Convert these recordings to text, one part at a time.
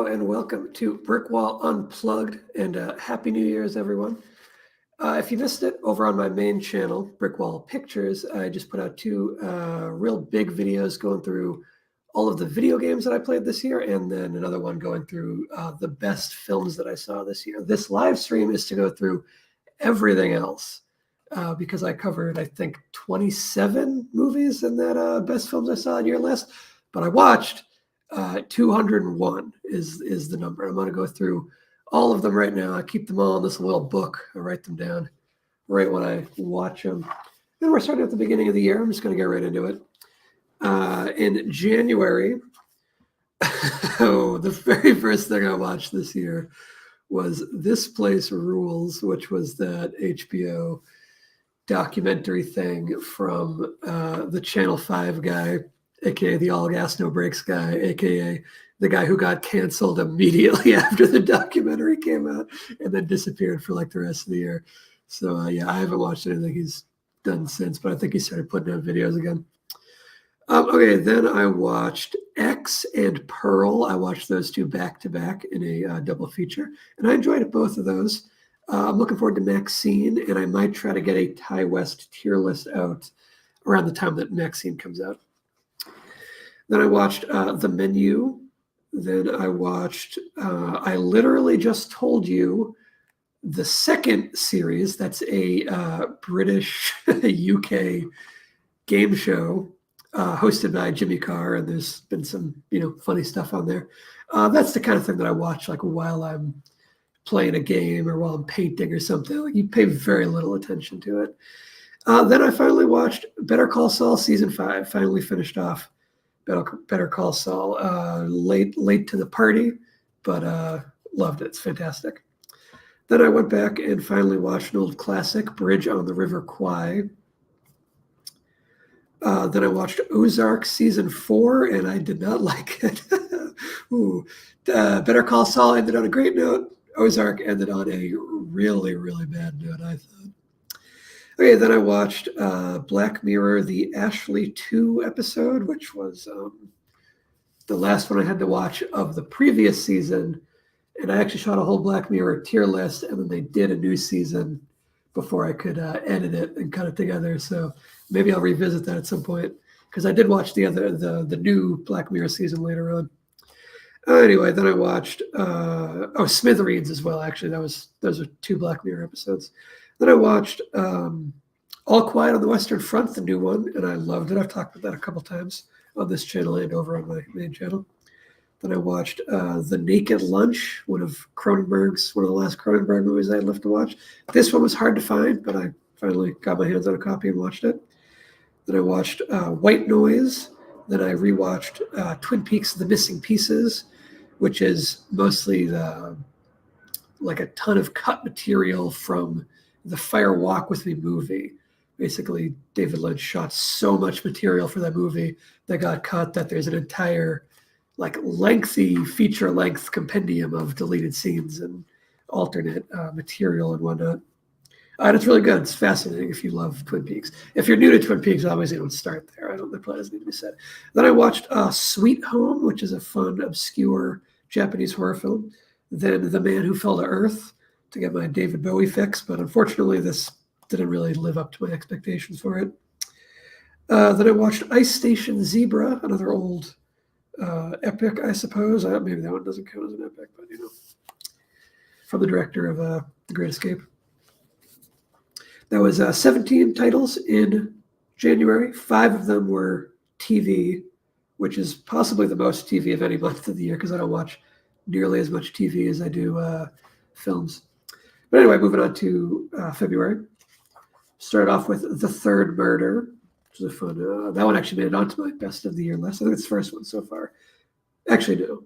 Hello and welcome to Brickwall Unplugged, and Happy New Year's, everyone. If you missed it, over on my main channel, Brickwall Pictures, I just put out two real big videos going through all of the video games that I played this year, and then another one going through the best films that I saw this year. This live stream is to go through everything else because I covered, I think, 27 movies in that best films I saw in your list, but I watched 201 is the number. I'm going to go through all of them right now. I keep them all in this little book. I write them down right when I watch them. And we're starting at the beginning of the year. I'm just going to get right into it. In January, the very first thing I watched this year was This Place Rules, which was that HBO documentary thing from the Channel 5 guy, aka the All Gas No Brakes guy, aka the guy who got canceled immediately after the documentary came out and then disappeared for like the rest of the year. So yeah, I haven't watched anything he's done since, but I think he started putting out videos again. Okay, then I watched X and Pearl. I watched those two back to back in a double feature, and I enjoyed both of those. I'm looking forward to Maxine, and I might try to get a Ty West tier list out around the time that Maxine comes out. Then I watched The Menu. Then I watched I Literally Just Told You, the second series. That's a British UK game show hosted by Jimmy Carr, and there's been some funny stuff on there. That's the kind of thing that I watch like while I'm playing a game or while I'm painting or something. Like, you pay very little attention to it. Then I finally watched Better Call Saul season 5. Finally finished off Better Call Saul. Late to the party, but loved it. It's fantastic. Then I went back and finally watched an old classic, Bridge on the River Kwai. Then I watched Ozark season 4, and I did not like it. Better Call Saul ended on a great note. Ozark ended on a really, really bad note, I thought. Okay, then I watched Black Mirror, the Ashley 2 episode, which was the last one I had to watch of the previous season. And I actually shot a whole Black Mirror tier list, and then they did a new season before I could edit it and cut it together. So maybe I'll revisit that at some point, because I did watch the new Black Mirror season later on. Anyway, then I watched Smithereens as well. Actually, those are 2 Black Mirror episodes. Then I watched All Quiet on the Western Front, the new one, and I loved it. I've talked about that a couple times on this channel and over on my main channel. Then I watched The Naked Lunch, one of the last Cronenberg movies I had left to watch. This one was hard to find, but I finally got my hands on a copy and watched it. Then I watched White Noise. Then I rewatched Twin Peaks: The Missing Pieces, which is mostly like a ton of cut material from the Fire Walk With Me movie. Basically, David Lynch shot so much material for that movie that got cut that there's an entire lengthy feature-length compendium of deleted scenes and alternate material and whatnot. And it's really good. It's fascinating if you love Twin Peaks. If you're new to Twin Peaks, obviously don't start there. That probably doesn't need to be said. Then I watched Sweet Home, which is a fun, obscure Japanese horror film. Then The Man Who Fell to Earth, to get my David Bowie fix, but unfortunately this didn't really live up to my expectations for it. Then I watched Ice Station Zebra, another old epic, I suppose. Maybe that one doesn't count as an epic, but from the director of The Great Escape. That was 17 titles in January. 5 of them were TV, which is possibly the most TV of any month of the year, because I don't watch nearly as much TV as I do films. But anyway, moving on to February. Started off with The Third Murder, which was a fun. That one actually made it onto my best of the year list. I think it's the first one so far. Actually, no.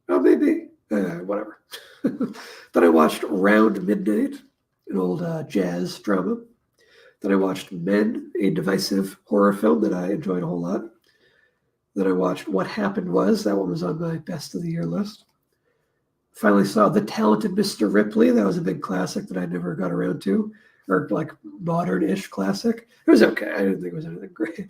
Oh, maybe. Whatever. Then I watched Round Midnight, an old jazz drama. Then I watched Men, a divisive horror film that I enjoyed a whole lot. Then I watched What Happened Was. That one was on my best of the year list. Finally saw The Talented Mr. Ripley. That was a big classic that I never got around to, or modern-ish classic. It was okay. I didn't think it was anything great.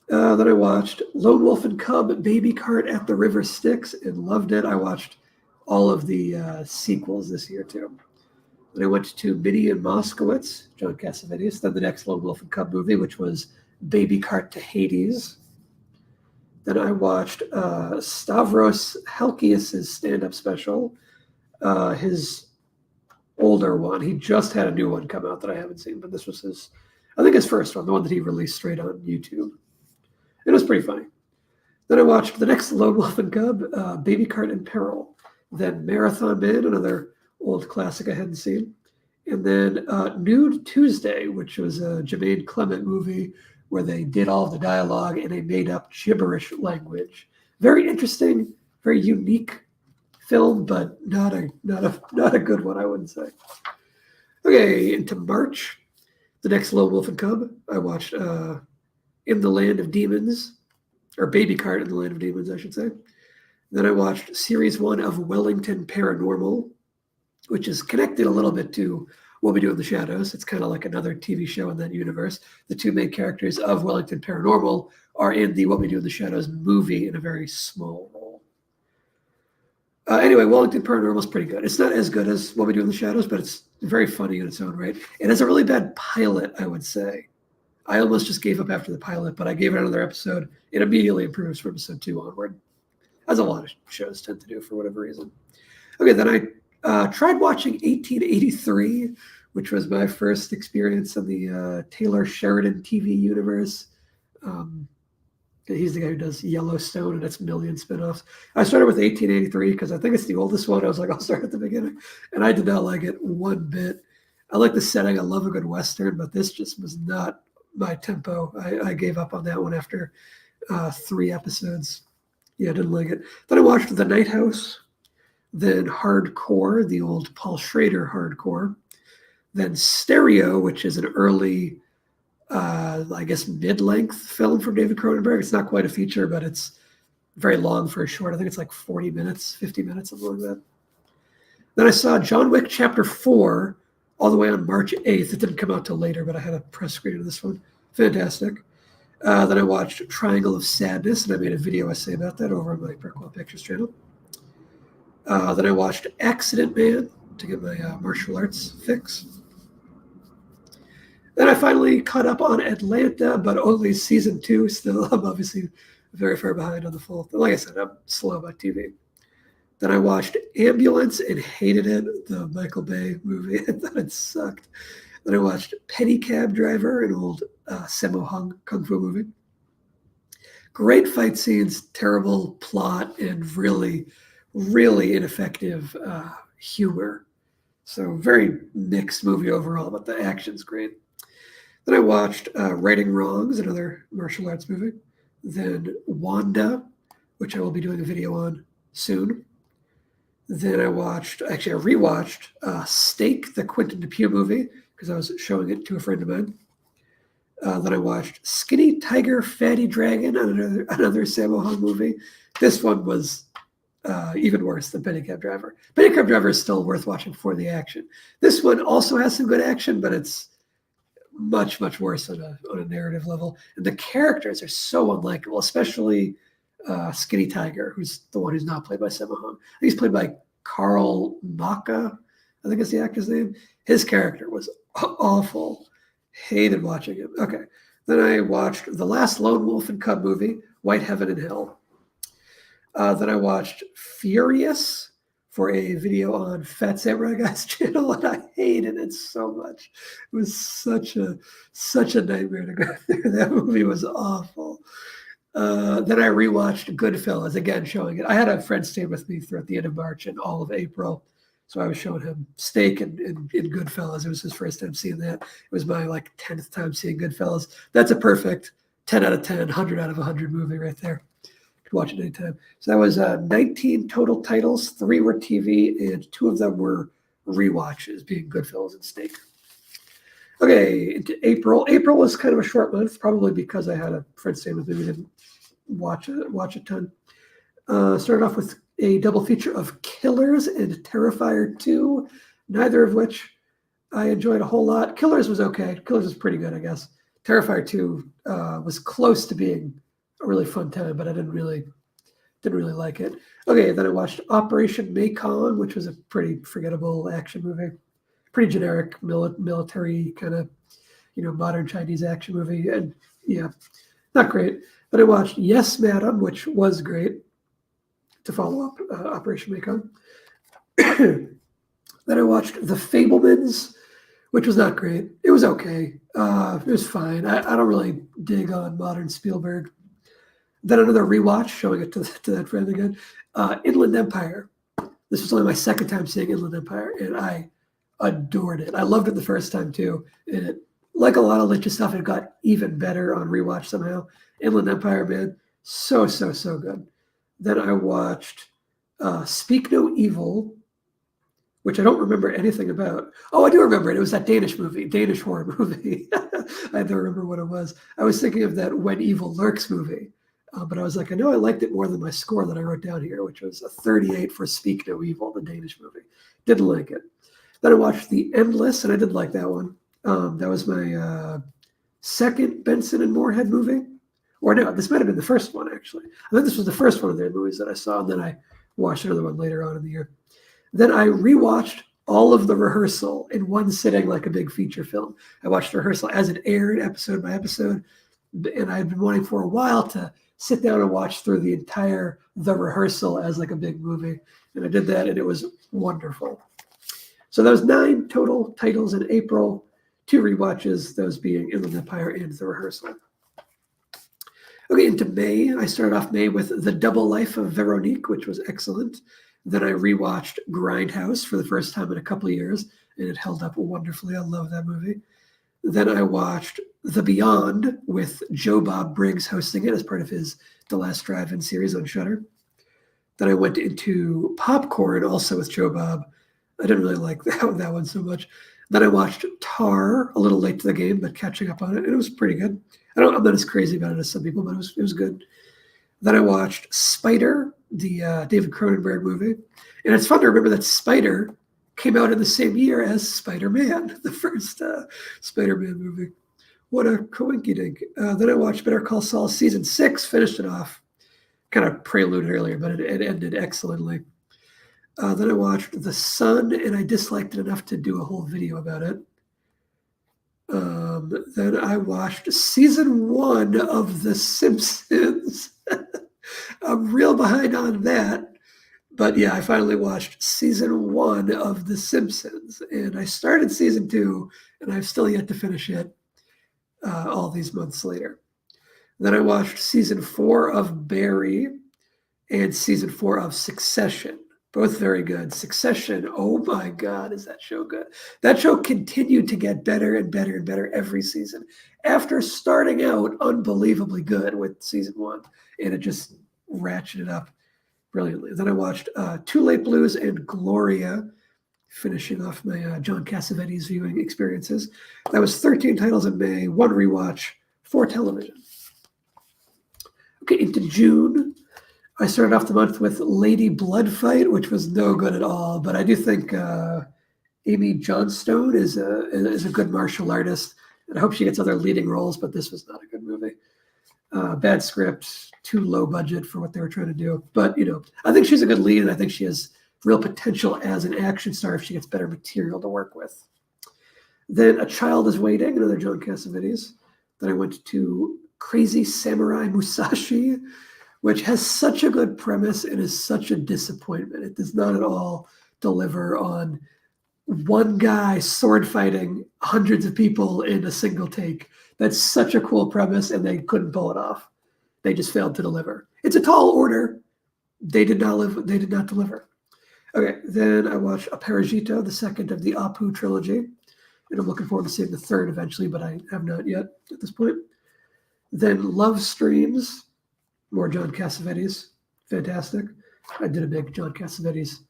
Then I watched Lone Wolf and Cub, Baby Cart at the River Styx, and loved it. I watched all of the sequels this year, too. Then I went to Minnie and Moskowitz, John Cassavetes, then the next Lone Wolf and Cub movie, which was Baby Cart to Hades. Then I watched Stavros Halkias' stand-up special, his older one. He just had a new one come out that I haven't seen, but this was his first one, the one that he released straight on YouTube. It was pretty funny. Then I watched the next Lone Wolf and Cub, Baby Cart in Peril. Then Marathon Man, another old classic I hadn't seen. And then Nude Tuesday, which was a Jermaine Clement movie where they did all the dialogue in a made-up gibberish language. Very interesting, very unique film, but not a good one, I wouldn't say. Okay, into March, the next Lone Wolf and Cub, I watched In the Land of Demons, or Baby Cart in the Land of Demons, I should say. Then I watched Series 1 of Wellington Paranormal, which is connected a little bit to What We Do in the Shadows. It's kind of like another TV show in that universe. The two main characters of Wellington Paranormal are in the What We Do in the Shadows movie in a very small role. Anyway, Wellington Paranormal is pretty good. It's not as good as What We Do in the Shadows, but it's very funny in its own right. It has a really bad pilot, I would say. I almost just gave up after the pilot, but I gave it another episode. It immediately improves from episode 2 onward, as a lot of shows tend to do for whatever reason. Okay, then I tried watching 1883, which was my first experience in the Taylor Sheridan TV universe. He's the guy who does Yellowstone and its million spinoffs. I started with 1883 because I think it's the oldest one. I was like, I'll start at the beginning. And I did not like it one bit. I like the setting. I love a good Western, but this just was not my tempo. I gave up on that one after 3 episodes. Yeah, I didn't like it. Then I watched The Night House, then Hardcore, the old Paul Schrader Hardcore, then Stereo, which is an early, I guess, mid-length film from David Cronenberg. It's not quite a feature, but it's very long for a short. I think it's like 40 minutes, 50 minutes, something like that. Then I saw John Wick Chapter 4 all the way on March 8th. It didn't come out till later, but I had a press screening of this one. Fantastic. Then I watched Triangle of Sadness, and I made a video essay about that over on my Brickwell Pictures channel. Then I watched Accident Man to get my martial arts fix. Then I finally caught up on Atlanta, but only season 2 still. I'm obviously very far behind on the full. Like I said, I'm slow about TV. Then I watched Ambulance and hated it, the Michael Bay movie. I thought it sucked. Then I watched Pedicab Driver, an old Sammo Hung kung fu movie. Great fight scenes, terrible plot, and really, really ineffective humor. So very mixed movie overall, but the action's great. Then I watched Righting Wrongs, another martial arts movie. Then Wanda, which I will be doing a video on soon. Then I rewatched Steak, the Quentin Dupieux movie, because I was showing it to a friend of mine. Then I watched Skinny Tiger, Fatty Dragon, another Sammo Hung movie. This one was even worse than Pedicab Driver. Pedicab Driver is still worth watching for the action. This one also has some good action, but it's much, much worse on a narrative level. And the characters are so unlikable, especially Skinny Tiger, who's the one who's not played by Sammo Hung. I think he's played by Carl Naka, I think is the actor's name. His character was awful. Hated watching him. Okay. Then I watched the last Lone Wolf and Cub movie, White Heaven and Hell. Then I watched Furious for a video on Fat Samurai Guy's channel, and I hated it so much. It was such a nightmare to go through. That movie was awful. Then I rewatched Goodfellas, again showing it. I had a friend stay with me throughout the end of March and all of April. So I was showing him Steak and Goodfellas. It was his first time seeing that. It was my 10th time seeing Goodfellas. That's a perfect 10 out of 10, 100 out of 100 movie right there. Could watch it anytime. So that was 19 total titles. 3 were TV and 2 of them were rewatches, being Goodfellas and Steak. Okay, into April. April was kind of a short month, probably because I had a friend staying with me. We didn't watch a ton. Started off with a double feature of Killers and Terrifier 2, neither of which I enjoyed a whole lot. Killers was okay. Killers was pretty good, I guess. Terrifier 2 was close to being a really fun time, but I didn't really like it. Okay, then I watched Operation Mekong, which was a pretty forgettable action movie. Pretty generic military kind of, modern Chinese action movie. And yeah, not great. But I watched Yes, Madam, which was great to follow up Operation Mekong. Then I watched The Fabelmans, which was not great. It was okay. It was fine. I don't really dig on modern Spielberg. Then another rewatch, showing it to that friend again. Inland Empire. This was only my second time seeing Inland Empire, and I adored it. I loved it the first time too. And it, like a lot of Lynch's stuff, it got even better on rewatch somehow. Inland Empire, man, so good. Then I watched Speak No Evil, which I don't remember anything about. Oh, I do remember it. It was that Danish horror movie. I don't remember what it was. I was thinking of that When Evil Lurks movie. But I was like, I know I liked it more than my score that I wrote down here, which was a 38 for Speak No Evil, the Danish movie. Didn't like it. Then I watched The Endless, and I did like that one. That was my second Benson and Moorhead movie. Or no, this might have been the first one, actually. I think this was the first one of their movies that I saw, and then I watched another one later on in the year. Then I rewatched all of The Rehearsal in one sitting, like a big feature film. I watched The Rehearsal as it aired, episode by episode, and I had been wanting for a while to sit down and watch through the entire The Rehearsal as like a big movie. And I did that, and it was wonderful. So that was 9 total titles in April, 2 rewatches, those being Inland Empire and The Rehearsal. Okay, into May, I started off May with The Double Life of Veronique, which was excellent. Then I rewatched Grindhouse for the first time in a couple of years, and it held up wonderfully. I love that movie. Then I watched The Beyond with Joe Bob Briggs hosting it as part of his The Last Drive-In series on Shudder. Then I went into Popcorn, also with Joe Bob. I didn't really like that one so much. Then I watched Tar, a little late to the game, but catching up on it, and it was pretty good. I'm not as crazy about it as some people, but it was good. Then I watched Spider, the David Cronenberg movie. And it's fun to remember that Spider came out in the same year as Spider-Man, the first Spider-Man movie. What a coinkydink. Then I watched Better Call Saul season 6, finished it off. Kind of preluded earlier, but it ended excellently. Then I watched The Sun, and I disliked it enough to do a whole video about it. Then I watched season 1 of The Simpsons. I'm real behind on that. But yeah, I finally watched season 1 of The Simpsons. And I started season 2, and I've still yet to finish it all these months later. Then I watched season 4 of Barry and season 4 of Succession. Both very good. Succession, oh my God, is that show good. That show continued to get better and better and better every season. After starting out unbelievably good with season 1, and it just ratcheted up brilliantly. Then I watched Too Late Blues and Gloria, finishing off my John Cassavetes viewing experiences. That was 13 titles in May, 1 rewatch, 4 television. Okay, into June. I started off the month with Lady Bloodfight, which was no good at all, but I do think Amy Johnstone is a good martial artist, and I hope she gets other leading roles, but this was not a good movie. Bad script, too low budget for what they were trying to do. But, I think she's a good lead, and I think she has real potential as an action star if she gets better material to work with. Then A Child Is Waiting, another John Cassavetes. Then I went to Crazy Samurai Musashi, which has such a good premise and is such a disappointment. It does not at all deliver on one guy sword fighting hundreds of people in a single take. That's such a cool premise, and they couldn't pull it off. They just failed to deliver. It's a tall order. They did not deliver. Okay, then I watched Aparajito, the second of the Apu trilogy, and I'm looking forward to seeing the third eventually, but I have not yet at this point. Then Love Streams, more John Cassavetes, fantastic. I did a big John Cassavetes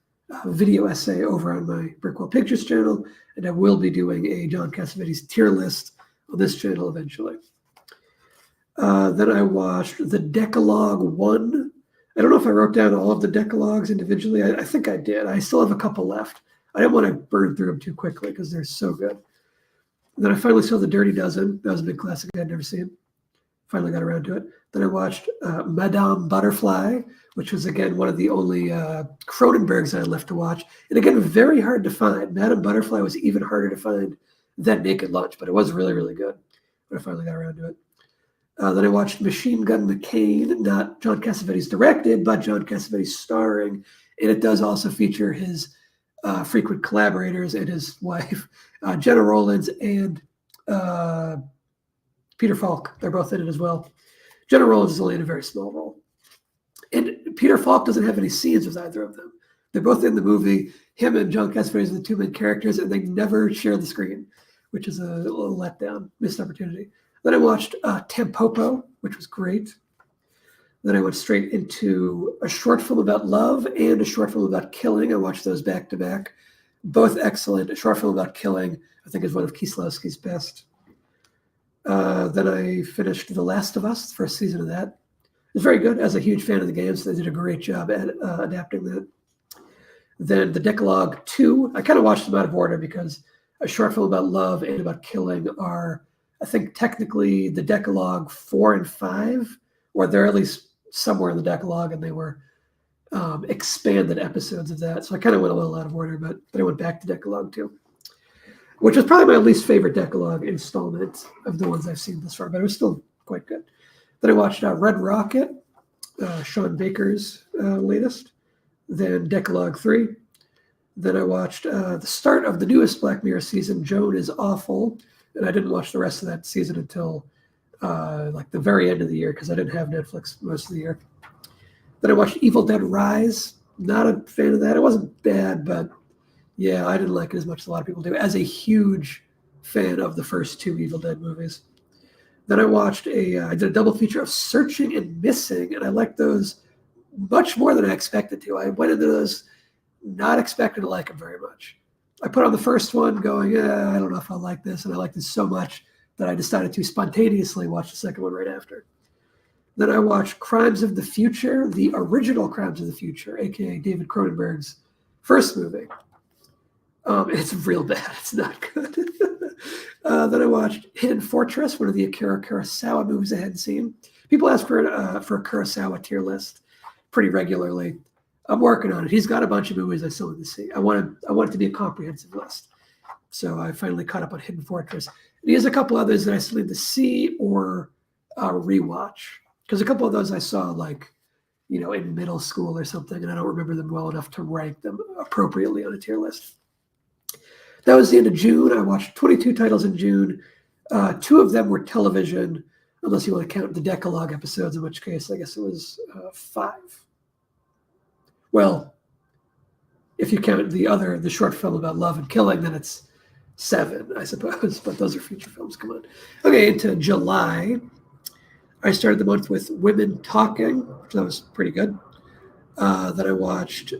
video essay over on my Brickwell Pictures channel, and I will be doing a John Cassavetes tier list on this channel eventually. Then I watched The Decalogue 1. I don't know if I wrote down all of the Decalogues individually. I think I did. I still have a couple left. I didn't want to burn through them too quickly because they're so good. Then I finally saw The Dirty Dozen. That was a big classic I'd never seen. Finally got around to it. Then I watched Madame Butterfly, which was, again, one of the only Cronenbergs I had left to watch. And again, very hard to find. Madame Butterfly was even harder to find than Naked Lunch, but it was really, really good when I finally got around to it. Then I watched Machine Gun McCain, not John Cassavetes directed, but John Cassavetes starring. And it does also feature his frequent collaborators and his wife, Jenna Rollins and Peter Falk. They're both in it as well. Jenna Rollins is only in a very small role. And Peter Falk doesn't have any scenes with either of them. They're both in the movie. Him and John Cassavetes are the two main characters, and they never share the screen, which is a little letdown, missed opportunity. Then I watched Tampopo, which was great. Then I went straight into a short film about love and a short film about killing. I watched those back to back. Both excellent. A short film about killing, I think, is one of Kieslowski's best. Then I finished The Last of Us, the first season of that. It was very good. As a huge fan of the games, they did a great job at adapting that. Then The Decalogue 2. I kind of watched them out of order because a short film about love and about killing are, I think, technically the Decalogue 4 and 5, or they're at least somewhere in the Decalogue, and they were expanded episodes of that. So I kind of went a little out of order, but then I went back to Decalogue 2, which was probably my least favorite Decalogue installment of the ones I've seen thus far, but it was still quite good. Then I watched Red Rocket, Sean Baker's latest. Then Decalogue 3. Then I watched the start of the newest Black Mirror season, Joan is Awful, and I didn't watch the rest of that season until like the very end of the year because I didn't have Netflix most of the year. Then I watched Evil Dead Rise. Not a fan of that. It wasn't bad, but yeah, I didn't like it as much as a lot of people do, as a huge fan of the first two Evil Dead movies. Then I watched I did a double feature of Searching and Missing, and I liked those much more than I expected to. I went into those not expecting to like them very much. I put on the first one going, I don't know if I like this, and I liked it so much that I decided to spontaneously watch the second one right after. Then I watched Crimes of the Future, the original Crimes of the Future, aka David Cronenberg's first movie. It's real bad. It's not good. Then I watched Hidden Fortress, one of the Akira Kurosawa movies I hadn't seen. People ask for a Kurosawa tier list pretty regularly. I'm working on it. He's got a bunch of movies I still need to see. I want it to be a comprehensive list. So I finally caught up on Hidden Fortress. And he has a couple others that I still need to see or rewatch. Because a couple of those I saw in middle school or something, and I don't remember them well enough to rank them appropriately on a tier list. That was the end of June. I watched 22 titles in June. 2 of them were television, unless you want to count the Decalogue episodes, in which case I guess it was 5. Well, if you count the short film about love and killing, then it's 7, I suppose. But those are feature films. Come on. Okay, into July. I started the month with Women Talking, which that was pretty good. Then I watched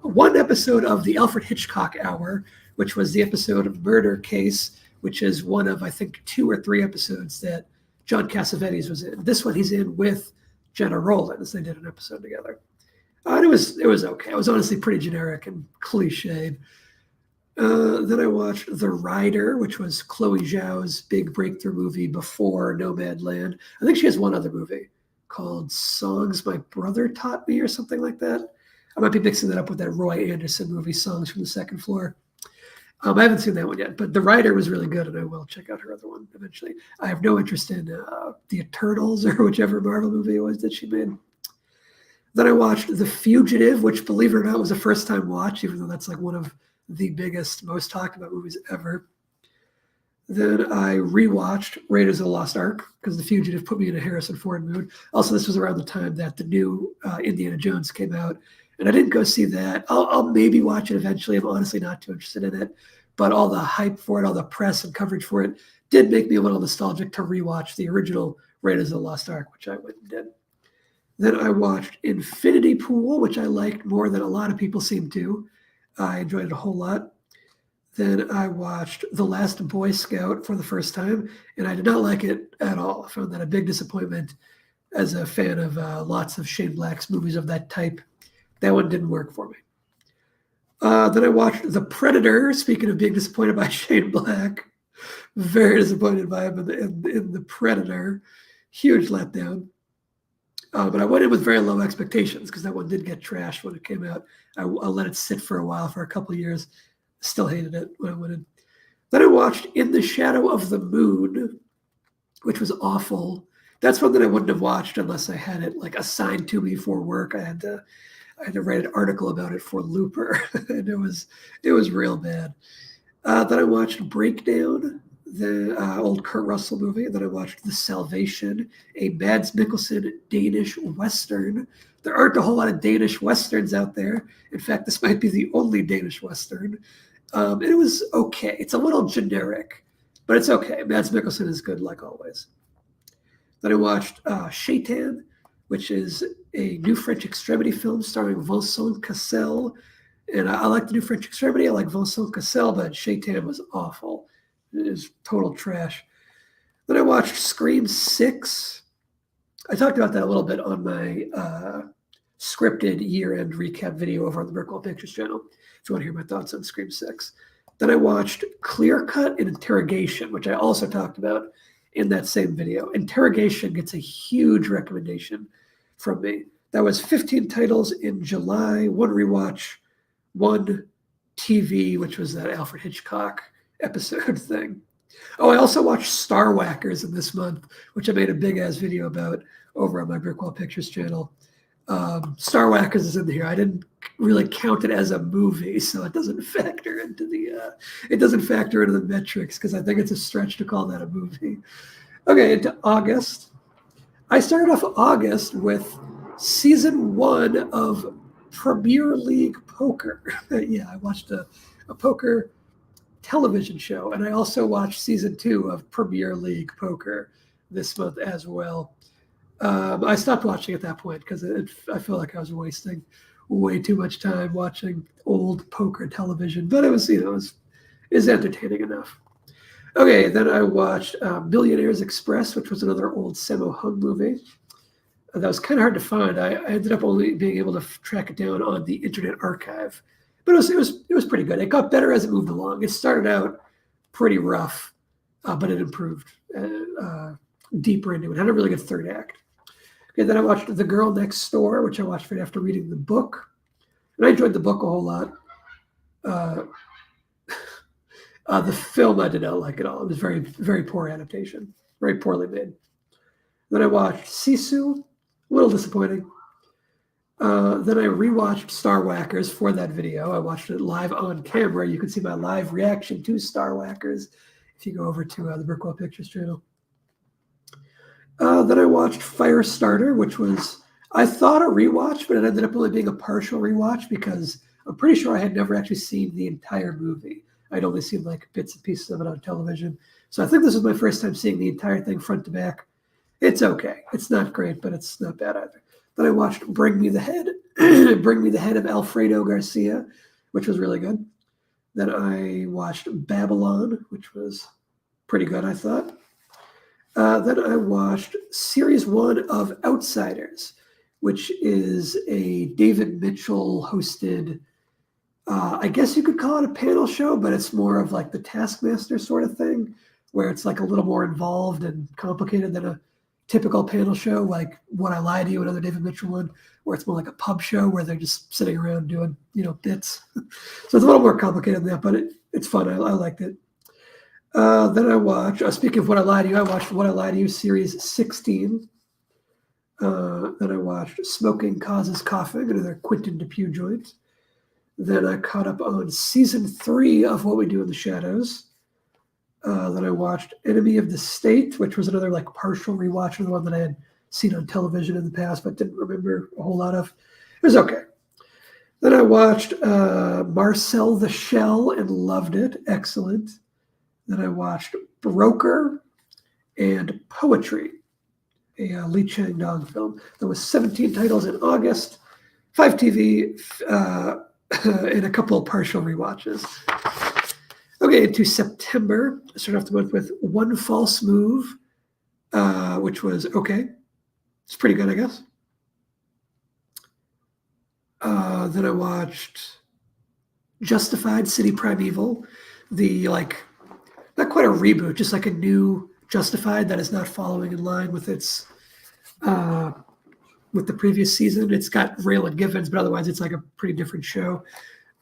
one episode of the Alfred Hitchcock Hour, which was the episode of Murder Case, which is one of, I think, 2 or 3 episodes that John Cassavetes was in. This one he's in with Jenna Rollins. They did an episode together. And it was okay. It was honestly pretty generic and cliched. Then I watched The Rider, which was Chloe Zhao's big breakthrough movie before Nomadland. I think she has one other movie called Songs My Brother Taught Me or something like that. I might be mixing that up with that Roy Anderson movie, Songs from the Second Floor. I haven't seen that one yet, but The Rider was really good, and I will check out her other one eventually. I have no interest in The Eternals or whichever Marvel movie it was that she made. Then I watched The Fugitive, which, believe it or not, was a first-time watch, even though that's like one of the biggest, most talked about movies ever. Then I rewatched Raiders of the Lost Ark because The Fugitive put me in a Harrison Ford mood. Also, this was around the time that the new Indiana Jones came out, and I didn't go see that. I'll maybe watch it eventually. I'm honestly not too interested in it, but all the hype for it, all the press and coverage for it did make me a little nostalgic to rewatch the original Raiders of the Lost Ark, which I went and did. Then I watched Infinity Pool, which I liked more than a lot of people seem to. I enjoyed it a whole lot. Then I watched The Last Boy Scout for the first time, and I did not like it at all. I found that a big disappointment as a fan of lots of Shane Black's movies of that type. That one didn't work for me. Then I watched The Predator. Speaking of being disappointed by Shane Black, very disappointed by him in The Predator. Huge letdown. But I went in with very low expectations because that one did get trashed when it came out. I let it sit for a while, for a couple of years. Still hated it when I went in. Then I watched In the Shadow of the Moon, which was awful. That's one that I wouldn't have watched unless I had it like assigned to me for work. I had to write an article about it for Looper, and it was real bad. Then I watched Breakdown, the old Kurt Russell movie. And then I watched The Salvation, a Mads Mikkelsen Danish Western. There aren't a whole lot of Danish Westerns out there. In fact, this might be the only Danish Western. It was okay. It's a little generic, but it's okay. Mads Mikkelsen is good, like always. Then I watched Shaitan, which is a new French extremity film starring Vincent Cassel. And I like the new French extremity. I like Vincent Cassel, but Shaitan was awful. It is total trash. Then I watched Scream 6. I talked about that a little bit on my scripted year-end recap video over on the Brickell Pictures channel, if you want to hear my thoughts on Scream 6. Then I watched Clear Cut and Interrogation, which I also talked about in that same video. Interrogation gets a huge recommendation from me. That was 15 titles in July, one rewatch, one TV, which was that Alfred Hitchcock episode thing. Oh, I also watched Star Whackers in this month, which I made a big-ass video about over on my Brickwell Pictures channel. Star Whackers is in here. I didn't really count it as a movie, so it doesn't factor into the metrics because I think it's a stretch to call that a movie. Okay, into August. I started off August with season 1 of Premier League Poker. Yeah, I watched a poker television show, and I also watched season 2 of Premier League Poker this month as well. I stopped watching at that point because I feel like I was wasting way too much time watching old poker television, but it was entertaining enough. Okay, then I watched Millionaires Express, which was another old Sammo Hung movie. That was kind of hard to find. I ended up only being able to track it down on the Internet Archive, but it was pretty good. It got better as it moved along. It started out pretty rough, but it improved deeper into it. It had a really good third act. Okay, then I watched The Girl Next Door, which I watched right after reading the book, and I enjoyed the book a whole lot. The film I did not like at all. It was very, very poor adaptation, very poorly made. Then I watched Sisu, a little disappointing. Then I rewatched Star Whackers for that video. I watched it live on camera. You can see my live reaction to Star Whackers if you go over to the Brickwell Pictures channel. Then I watched Firestarter, which was, I thought, a rewatch, but it ended up only being a partial rewatch because I'm pretty sure I had never actually seen the entire movie. I'd only seen like bits and pieces of it on television. So I think this was my first time seeing the entire thing front to back. It's okay. It's not great, but it's not bad either. Then I watched Bring Me the Head, Bring Me the Head of Alfredo Garcia, which was really good. Then I watched Babylon, which was pretty good, I thought. Then I watched Series 1 of Outsiders, which is a David Mitchell hosted, I guess you could call it a panel show, but it's more of like the Taskmaster sort of thing, where it's like a little more involved and complicated than a typical panel show, like What I Lie to You, another David Mitchell one, where it's more like a pub show where they're just sitting around doing, bits. So it's a little more complicated than that, but it's fun. I liked it. Then I watched, speaking of What I Lie to You, I watched What I Lie to You Series 16. Then I watched Smoking Causes Coughing, another Quentin Dupieux joint. Then I caught up on season 3 of What We Do in the Shadows. Then I watched Enemy of the State, which was another like partial rewatch of the one that I had seen on television in the past, but didn't remember a whole lot of. It was okay. Then I watched Marcel the Shell and loved it. Excellent. Then I watched Broker and Poetry, a Lee Chang-dong film. There was 17 titles in August, 5 TV, and a couple of partial rewatches. Okay, into September, I started off the month with One False Move, which was okay. It's pretty good, I guess. Then I watched Justified City Primeval, the not quite a reboot, just like a new Justified that is not following in line with its with the previous season. It's got Raylan Givens, but otherwise it's like a pretty different show.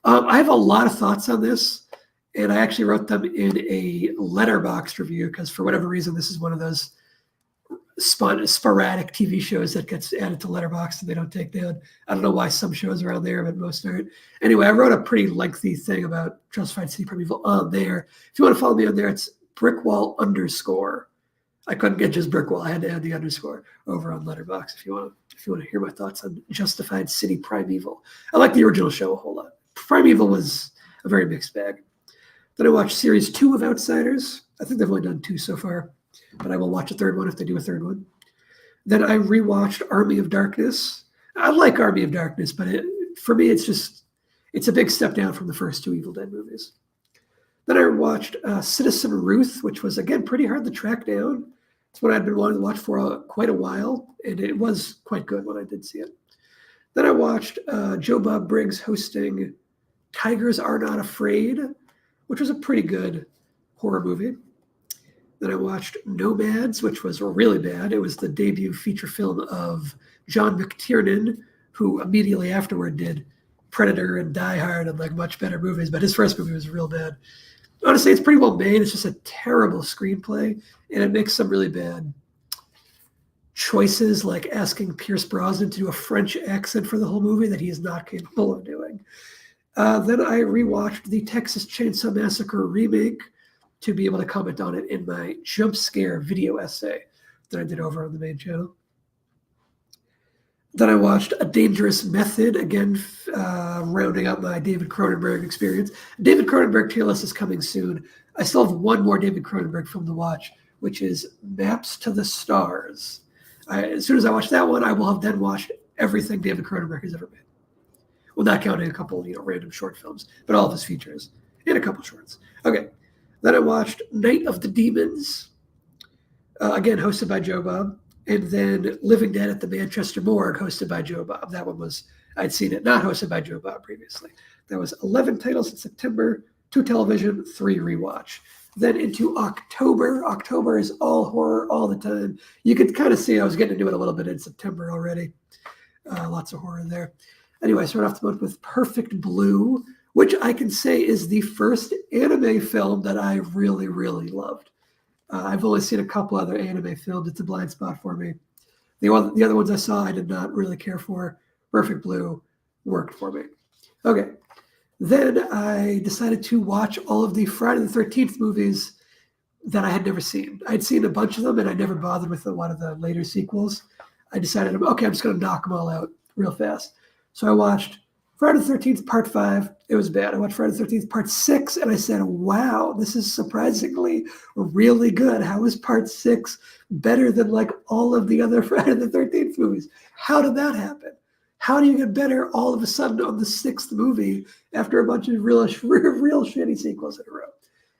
I have a lot of thoughts on this, and I actually wrote them in a Letterboxd review because for whatever reason, this is one of those sporadic TV shows that gets added to Letterboxd and they don't take down. I don't know why some shows are on there, but most aren't. Anyway, I wrote a pretty lengthy thing about Justified City Primeval on there. If you want to follow me on there, it's Brickwall_. I couldn't get just Brickwall. I had to add the underscore over on Letterboxd if you want to hear my thoughts on Justified City Primeval. I like the original show a whole lot. Primeval was a very mixed bag. Then I watched series 2 of Outsiders. I think they've only done 2 so far, but I will watch a third one if they do a third one. Then I rewatched Army of Darkness. I like Army of Darkness, but for me, it's a big step down from the first 2 Evil Dead movies. Then I watched Citizen Ruth, which was, again, pretty hard to track down. It's what I'd been wanting to watch for quite a while, and it was quite good when I did see it. Then I watched Joe Bob Briggs hosting Tigers Are Not Afraid, which was a pretty good horror movie. Then I watched Nomads, which was really bad. It was the debut feature film of John McTiernan, who immediately afterward did Predator and Die Hard and like much better movies, but his first movie was real bad. Honestly, it's pretty well made. It's just a terrible screenplay, and it makes some really bad choices, like asking Pierce Brosnan to do a French accent for the whole movie that he is not capable of doing. Then I rewatched the Texas Chainsaw Massacre remake to be able to comment on it in my jump scare video essay that I did over on the main channel. Then I watched A Dangerous Method, again, rounding out my David Cronenberg experience. David Cronenberg tier list is coming soon. I still have one more David Cronenberg film to watch, which is Maps to the Stars. As soon as I watch that one, I will have then watched everything David Cronenberg has ever made. Well, not counting a couple, random short films, but all of his features and a couple shorts. Okay. Then I watched Night of the Demons, again, hosted by Joe Bob. And then Living Dead at the Manchester Morgue, hosted by Joe Bob. That one was, I'd seen it, not hosted by Joe Bob previously. That was 11 titles in September, 2 television, 3 rewatch. Then into October. October is all horror all the time. You could kind of see I was getting into it a little bit in September already. Lots of horror there. Anyway, I started off the month with Perfect Blue, which I can say is the first anime film that I really, really loved. I've only seen a couple other anime films. It's a blind spot for me. The other ones I saw, I did not really care for. Perfect Blue worked for me. Okay. Then I decided to watch all of the Friday the 13th movies that I had never seen. I'd seen a bunch of them, and I never bothered with a lot of the later sequels. I decided, okay, I'm just going to knock them all out real fast. So I watched Friday the 13th Part 5. It was bad. I watched Friday the 13th Part 6, and I said, wow, this is surprisingly really good. How is Part 6 better than like all of the other Friday the 13th movies? How did that happen? How do you get better all of a sudden on the 6th movie after a bunch of real shitty sequels in a row?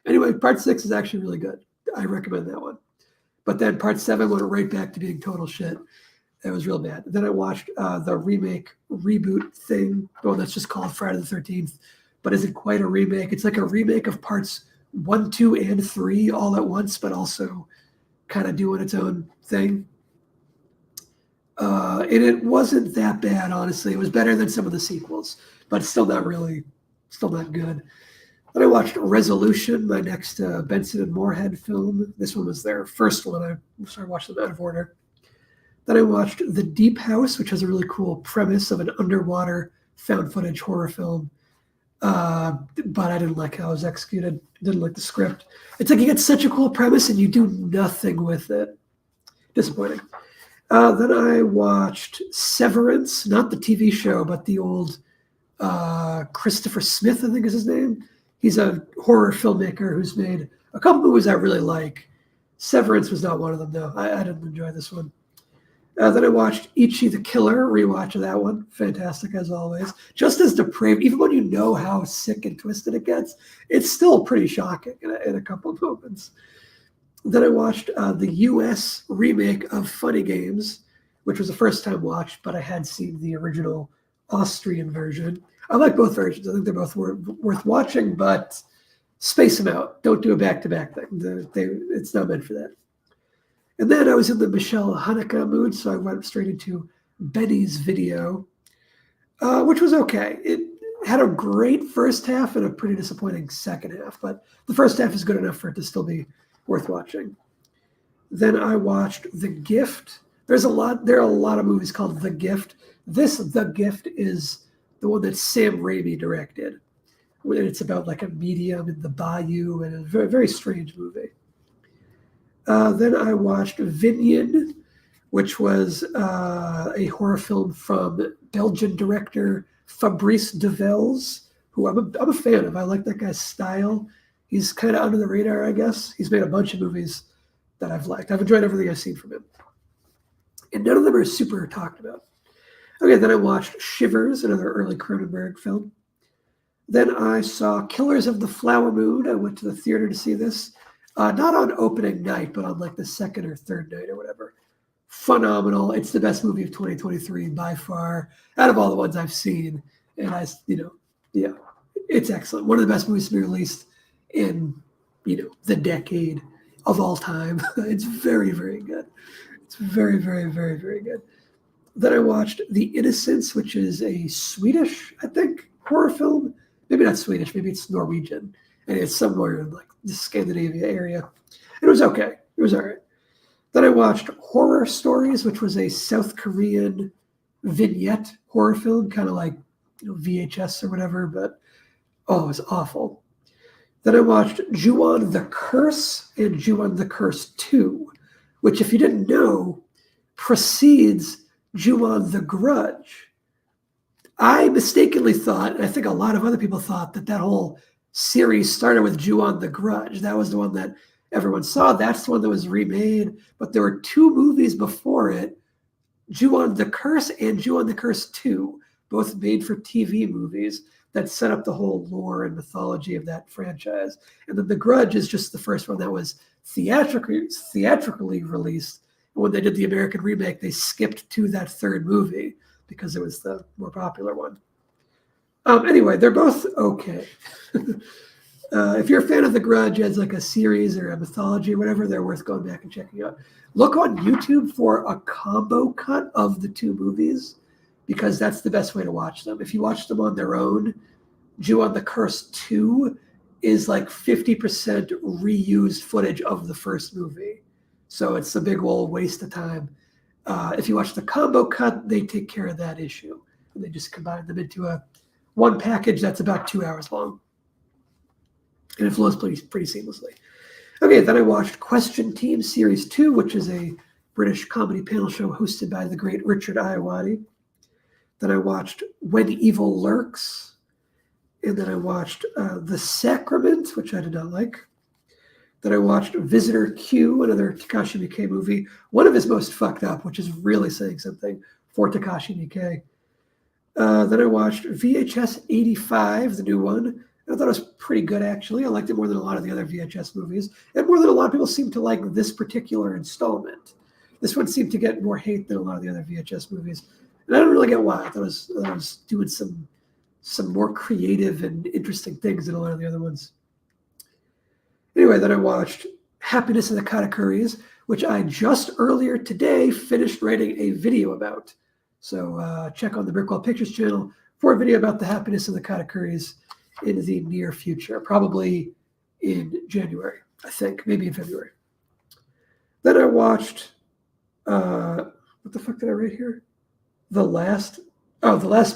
Anyway, Part 6 is actually really good. I recommend that one. But then Part 7 went right back to being total shit. It was real bad. Then I watched the reboot thing. Oh, that's just called Friday the 13th, but isn't quite a remake. It's like a remake of parts 1, 2, and 3 all at once, but also kind of doing its own thing. And it wasn't that bad, honestly. It was better than some of the sequels, but still not good. Then I watched Resolution, my next Benson and Moorhead film. This one was their first one. I watched them out of order. Then I watched The Deep House, which has a really cool premise of an underwater found footage horror film. But I didn't like how it was executed. Didn't like the script. It's like you get such a cool premise and you do nothing with it. Disappointing. Then I watched Severance, not the TV show, but the old Christopher Smith, I think is his name. He's a horror filmmaker who's made a couple movies I really like. Severance was not one of them, though. I didn't enjoy this one. Then I watched Ichi the Killer, rewatch of that one. Fantastic, as always. Just as depraved, even when you know how sick and twisted it gets, it's still pretty shocking in a couple of moments. Then I watched the U.S. remake of Funny Games, which was a first-time watch, but I had seen the original Austrian version. I like both versions. I think they're both worth watching, but space them out. Don't do a back-to-back thing. It's not meant for that. And then I was in the Michelle Haneke mood, so I went straight into Benny's video, which was okay. It had a great first half and a pretty disappointing second half, but the first half is good enough for it to still be worth watching. Then I watched The Gift. There are a lot of movies called The Gift. The Gift is the one that Sam Raimi directed. It's about like a medium in the bayou, and a very, very strange movie. Then I watched Vinyan, which was a horror film from Belgian director Fabrice Devels, who I'm a fan of. I like that guy's style. He's kind of under the radar, I guess. He's made a bunch of movies that I've liked. I've enjoyed everything I've seen from him. And none of them are super talked about. Okay, then I watched Shivers, another early Cronenberg film. Then I saw Killers of the Flower Moon. I went to the theater to see this. Not on opening night, but on like the second or third night or whatever. Phenomenal. It's the best movie of 2023 by far, out of all the ones I've seen. And it's excellent. One of the best movies to be released in, the decade of all time. It's very, very good. It's very, very, very, very good. Then I watched The Innocents, which is a Swedish, I think, horror film. Maybe not Swedish, maybe it's Norwegian. And it's somewhere in like the Scandinavia area. It was okay. It was all right. Then I watched Horror Stories, which was a South Korean vignette horror film, kind of like VHS or whatever, but it was awful. Then I watched Ju-on the Curse and Ju-on the Curse 2, which, if you didn't know, precedes Ju-on the Grudge. I mistakenly thought, and I think a lot of other people thought, that whole series started with Ju-on the Grudge. That was the one that everyone saw. That's the one that was remade. But there were two movies before it, Ju-on the Curse and Ju-on the Curse 2, both made for TV movies that set up the whole lore and mythology of that franchise. And then The Grudge is just the first one that was theatrically released. And when they did the American remake, they skipped to that third movie because it was the more popular one. Anyway, they're both okay. If you're a fan of The Grudge as like a series or a mythology or whatever, they're worth going back and checking out. Look on YouTube for a combo cut of the two movies, because that's the best way to watch them. If you watch them on their own, Ju-on the Curse 2 is like 50% reused footage of the first movie. So it's a big old waste of time. If you watch the combo cut, they take care of that issue. And they just combine them into one package that's about 2 hours long. And it flows pretty seamlessly. Okay, then I watched Question Team Series 2, which is a British comedy panel show hosted by the great Richard Ayoade. Then I watched When Evil Lurks. And then I watched The Sacrament, which I did not like. Then I watched Visitor Q, another Takashi Miike movie. One of his most fucked up, which is really saying something for Takashi Miike. Then I watched VHS 85, the new one. I thought it was pretty good, actually. I liked it more than a lot of the other VHS movies, and more than a lot of people seem to like this particular installment. This one seemed to get more hate than a lot of the other VHS movies, and I don't really get why. I thought it was doing some more creative and interesting things than a lot of the other ones. Anyway, then I watched Happiness in the Katakuris, which I just earlier today finished writing a video about. So check on the Brickwall Pictures channel for a video about the Happiness in the Katakuris in the near future, probably in January, I think, maybe in February. Then I watched, what the fuck did I write here? The Last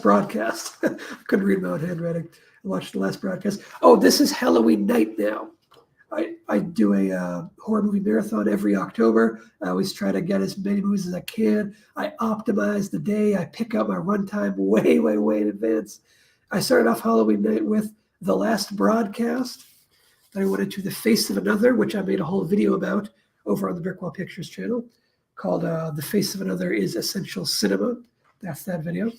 Broadcast. I couldn't read my own handwriting. I watched The Last Broadcast. Oh, this is Halloween night now. I do a horror movie marathon every October. I always try to get as many movies as I can. I optimize the day. I pick out my runtime way, way, way in advance. I started off Halloween night with The Last Broadcast. Then I went into The Face of Another, which I made a whole video about over on the Brickwall Pictures channel, called The Face of Another is Essential Cinema. That's that video.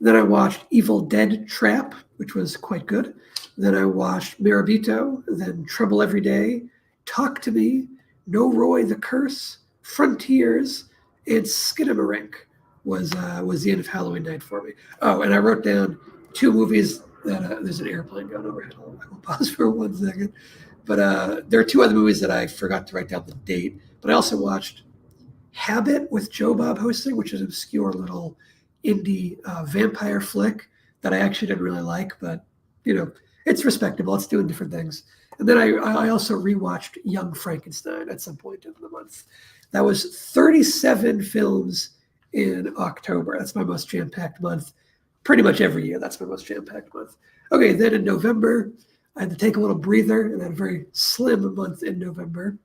Then I watched Evil Dead Trap, which was quite good. Then I watched Marabito, then Trouble Every Day, Talk to Me, No Roy the Curse, Frontiers, and Skinamarink, was the end of Halloween night for me. Oh, and I wrote down 2 movies that there's an airplane going overhead. I will pause for 1 second. But there are 2 other movies that I forgot to write down the date. But I also watched Habit with Joe Bob hosting, which is an obscure little indie vampire flick that I actually didn't really like, but it's respectable. It's doing different things. And then I also rewatched Young Frankenstein at some point in the month. That was 37 films in October. That's my most jam-packed month. Pretty much every year, that's my most jam-packed month. Okay, then in November, I had to take a little breather, and I had a very slim month in November.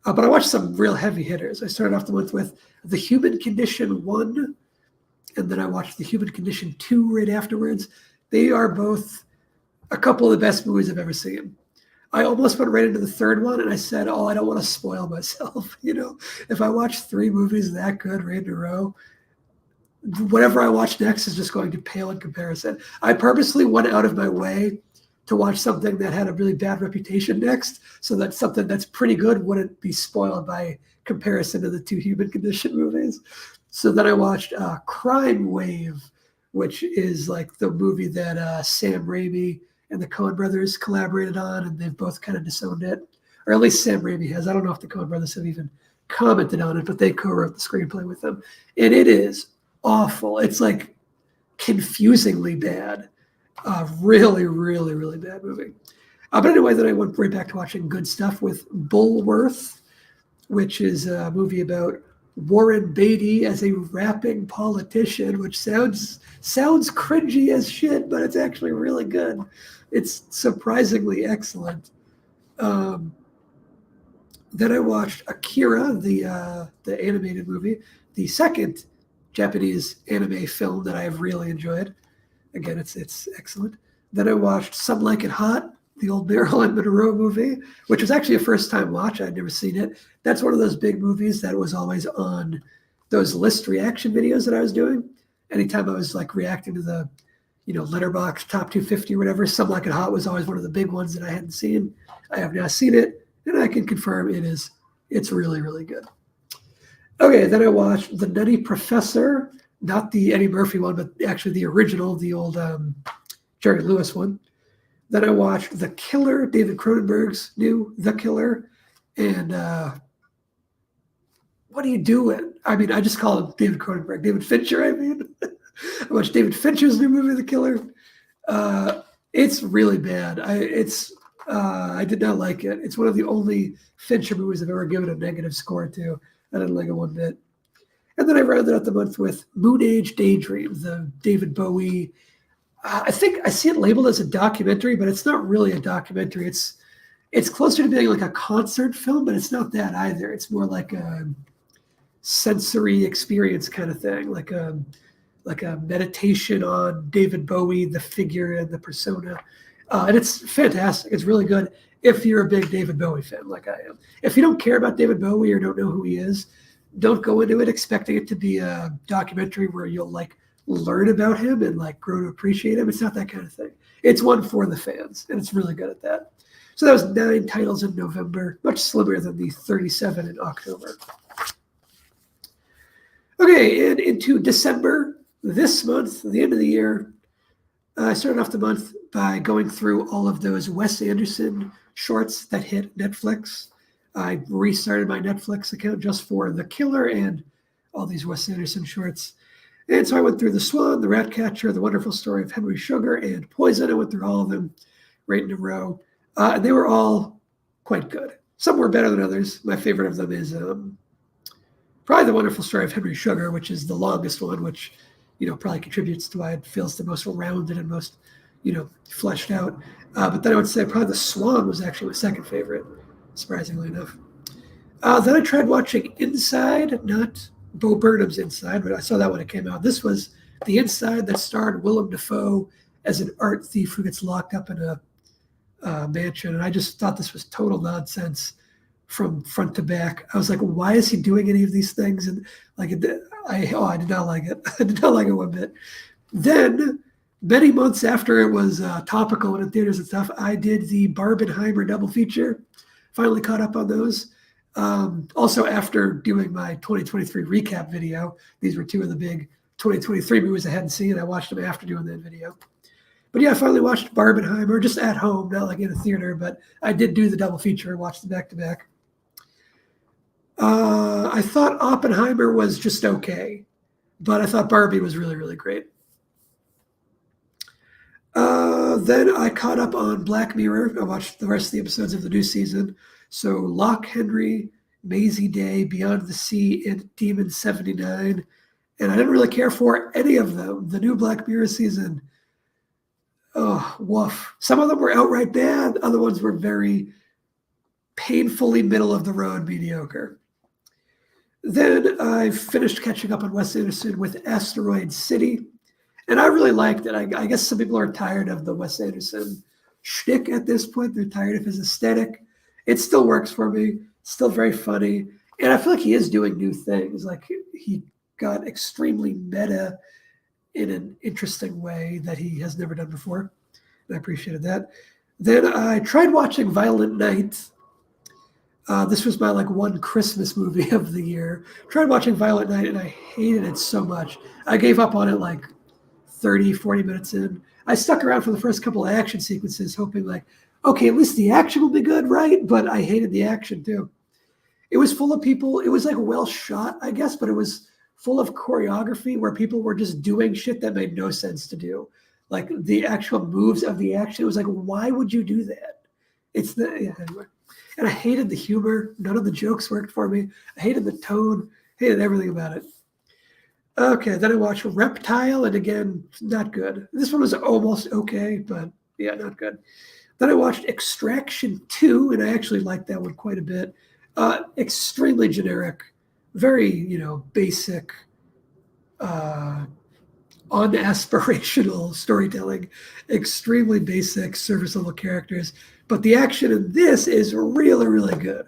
But I watched some real heavy hitters. I started off the month with The Human Condition 1, and then I watched The Human Condition 2 right afterwards. They are both a couple of the best movies I've ever seen. I almost went right into the third one, and I said, I don't want to spoil myself. If I watch 3 movies that good right in a row, whatever I watch next is just going to pale in comparison. I purposely went out of my way to watch something that had a really bad reputation next, so that something that's pretty good wouldn't be spoiled by comparison to the 2 Human Condition movies. So then I watched Crime Wave, which is like the movie that Sam Raimi and the Coen brothers collaborated on, and they've both kind of disowned it. Or at least Sam Raimi has. I don't know if the Coen brothers have even commented on it, but they co-wrote the screenplay with them. And it is awful. It's like confusingly bad. Really, really, really bad movie. But anyway, then I went right back to watching good stuff with Bulworth, which is a movie about Warren Beatty as a rapping politician, which sounds cringy as shit, but it's actually really good. It's surprisingly excellent. Then I watched Akira, the animated movie, the second Japanese anime film that I have really enjoyed. Again, it's excellent. Then I watched Some Like It Hot, the old Marilyn Monroe movie, which was actually a first-time watch. I'd never seen it. That's one of those big movies that was always on those list reaction videos that I was doing. Anytime I was like reacting to the, Letterboxd Top 250 or whatever, Some Like It Hot was always one of the big ones that I hadn't seen. I have now seen it, and I can confirm it's really, really good. Okay, then I watched The Nutty Professor, not the Eddie Murphy one, but actually the original, the old Jerry Lewis one. Then I watched The Killer, David Cronenberg's new The Killer. And what are you doing? I mean, I just call him David Cronenberg. David Fincher, I mean. I watched David Fincher's new movie, The Killer. It's really bad. I did not like it. It's one of the only Fincher movies I've ever given a negative score to. I didn't like it one bit. And then I rounded out the month with Moon Age Daydream, the David Bowie. I think I see it labeled as a documentary, but it's not really a documentary. It's closer to being like a concert film, but it's not that either. It's more like a sensory experience kind of thing, like a meditation on David Bowie, the figure and the persona. And it's fantastic. It's really good if you're a big David Bowie fan like I am. If you don't care about David Bowie or don't know who he is, don't go into it expecting it to be a documentary where you'll like learn about him and like grow to appreciate him. It's not that kind of thing. It's one for the fans, and it's really good at that. So that was 9 titles in November, much slimmer than the 37 in October. Okay, and into December, this month, the end of the year, I started off the month by going through all of those Wes Anderson shorts that hit Netflix. I restarted my Netflix account just for The Killer and all these Wes Anderson shorts. And so I went through The Swan, The Ratcatcher, The Wonderful Story of Henry Sugar, and Poison. I went through all of them right in a row. And they were all quite good. Some were better than others. My favorite of them is probably The Wonderful Story of Henry Sugar, which is the longest one, which probably contributes to why it feels the most rounded and most fleshed out. But then I would say probably The Swan was actually my second favorite, surprisingly enough. Then I tried watching Inside, not Bo Burnham's Inside, but I saw that when it came out. This was The Inside that starred Willem Dafoe as an art thief who gets locked up in a mansion. And I just thought this was total nonsense from front to back. I was like, why is he doing any of these things? And like, I did not like it. I did not like it one bit. Then, many months after it was topical and in theaters and stuff, I did the Barbenheimer double feature. Finally caught up on those. Also, after doing my 2023 recap video, these were two of the big 2023 movies I hadn't seen. I watched them after doing that video. But yeah, I finally watched Barbenheimer just at home, not like in a theater, but I did do the double feature and watch them back to back. I thought Oppenheimer was just okay, but I thought Barbie was really, really great. Then I caught up on Black Mirror. I watched the rest of the episodes of the new season. So Lock Henry, Maisie Day, Beyond the Sea, and Demon 79. And I didn't really care for any of them. The new Black Mirror season, oh, woof. Some of them were outright bad. Other ones were very painfully middle of the road mediocre. Then I finished catching up on Wes Anderson with Asteroid City. And I really liked it. I guess some people are tired of the Wes Anderson shtick at this point. They're tired of his aesthetic. It still works for me. Still very funny. And I feel like he is doing new things. Like he got extremely meta in an interesting way that he has never done before. And I appreciated that. Then I tried watching Violent Night. This was my one Christmas movie of the year. Tried watching Violent Night and I hated it so much. I gave up on it 30, 40 minutes in. I stuck around for the first couple of action sequences, hoping okay, at least the action will be good, right? But I hated the action too. It was full of people. It was well shot, I guess, but it was full of choreography where people were just doing shit that made no sense to do. The actual moves of the action, it was why would you do that? Anyway. And I hated the humor. None of the jokes worked for me. I hated the tone, hated everything about it. Okay, then I watched Reptile, and again, not good. This one was almost okay, but yeah, not good. Then I watched Extraction 2, and I actually liked that one quite a bit. Extremely generic, very, basic, unaspirational storytelling, extremely basic surface level characters. But the action in this is really, really good.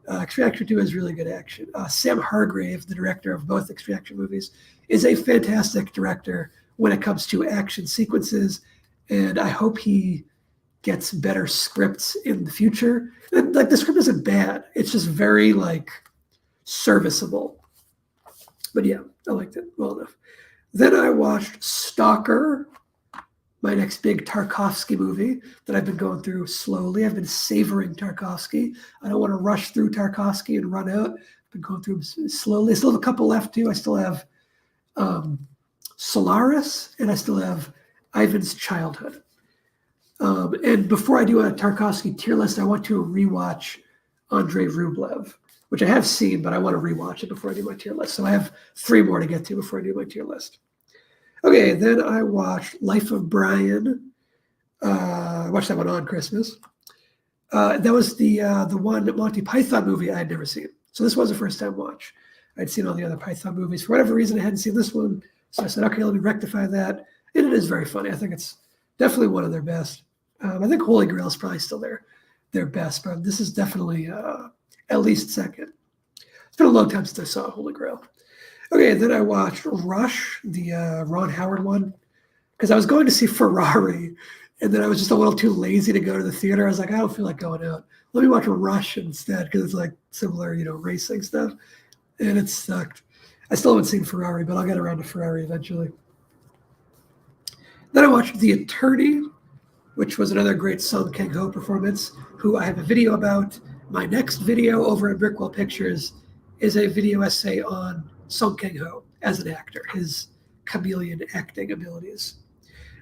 Extraction 2 is really good action. Sam Hargrave, the director of both Extraction movies, is a fantastic director when it comes to action sequences, and I hope he gets better scripts in the future. And, the script isn't bad. It's just very, serviceable. But yeah, I liked it well enough. Then I watched Stalker, my next big Tarkovsky movie that I've been going through slowly. I've been savoring Tarkovsky. I don't want to rush through Tarkovsky and run out. I've been going through them slowly. I still have a couple left too. I still have Solaris, and I still have Ivan's Childhood. And before I do a Tarkovsky tier list, I want to rewatch Andrei Rublev, which I have seen, but I want to rewatch it before I do my tier list. So I have 3 more to get to before I do my tier list. Okay, then I watched Life of Brian. I watched that one on Christmas. That was the one Monty Python movie I had never seen. So this was a first-time watch. I'd seen all the other Python movies. For whatever reason, I hadn't seen this one. So I said, okay, let me rectify that. And it is very funny. I think it's definitely one of their best. I think Holy Grail is probably still their best, but this is definitely at least second. It's been a long time since I saw Holy Grail. Okay, then I watched Rush, the Ron Howard one, because I was going to see Ferrari, and then I was just a little too lazy to go to the theater. I was like, I don't feel like going out. Let me watch Rush instead, because it's similar, racing stuff, and it sucked. I still haven't seen Ferrari, but I'll get around to Ferrari eventually. Then I watched The Attorney, which was another great Song Kang-ho performance, who I have a video about. My next video over at Brickwell Pictures is a video essay on Song Kang-ho as an actor, his chameleon acting abilities.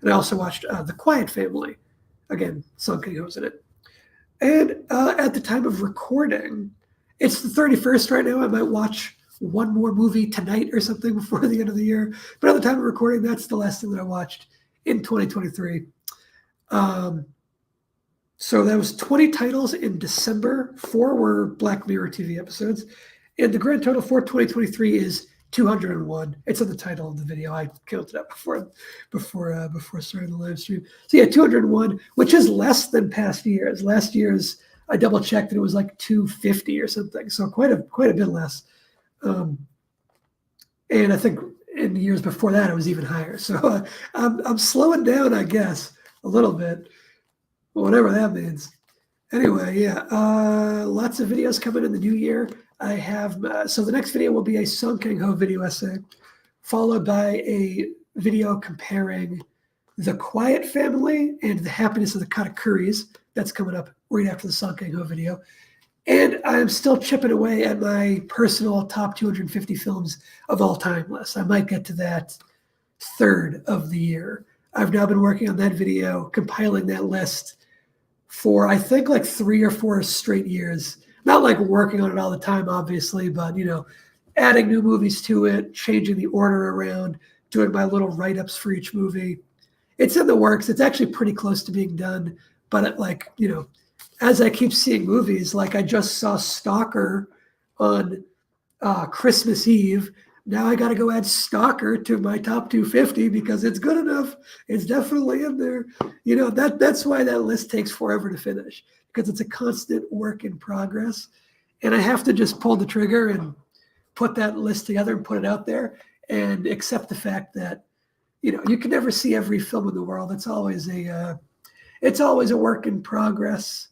And I also watched The Quiet Family. Again, Song Kang-ho's in it. And at the time of recording, it's the 31st right now. I might watch one more movie tonight or something before the end of the year. But at the time of recording, that's the last thing that I watched in 2023. So that was 20 titles in December. 4 were Black Mirror TV episodes. And the grand total for 2023 is 201. It's in the title of the video. I counted up before starting the live stream. So yeah, 201, which is less than past years. Last year's, I double checked, and it was 250 or something. So quite a bit less. And I think in the years before that, it was even higher. So I'm slowing down, I guess, a little bit, whatever that means. Anyway, yeah, lots of videos coming in the new year. I have, so the next video will be a Song Kang-ho video essay, followed by a video comparing The Quiet Family and The Happiness of the Katakuris. That's coming up right after the Song Kang-ho video. And I'm still chipping away at my personal top 250 films of all time list. I might get to that third of the year. I've now been working on that video, compiling that list for I think like 3 or 4 straight years. Not like working on it all the time, obviously, but adding new movies to it, changing the order around, doing my little write-ups for each movie. It's in the works. It's actually pretty close to being done. But as I keep seeing movies, like I just saw Stalker on Christmas Eve. Now I got to go add Stalker to my top 250 because it's good enough. It's definitely in there. That's why that list takes forever to finish, because it's a constant work in progress. And I have to just pull the trigger and put that list together and put it out there and accept the fact that, you can never see every film in the world. It's always a work in progress.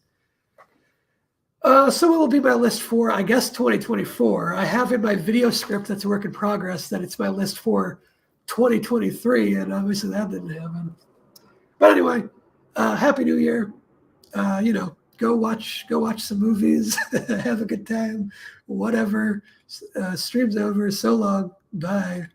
So it will be my list for, I guess, 2024. I have in my video script that's a work in progress that it's my list for 2023, and obviously that didn't happen. But anyway, Happy New Year. Go watch some movies, have a good time, whatever. Stream's over. So long. Bye.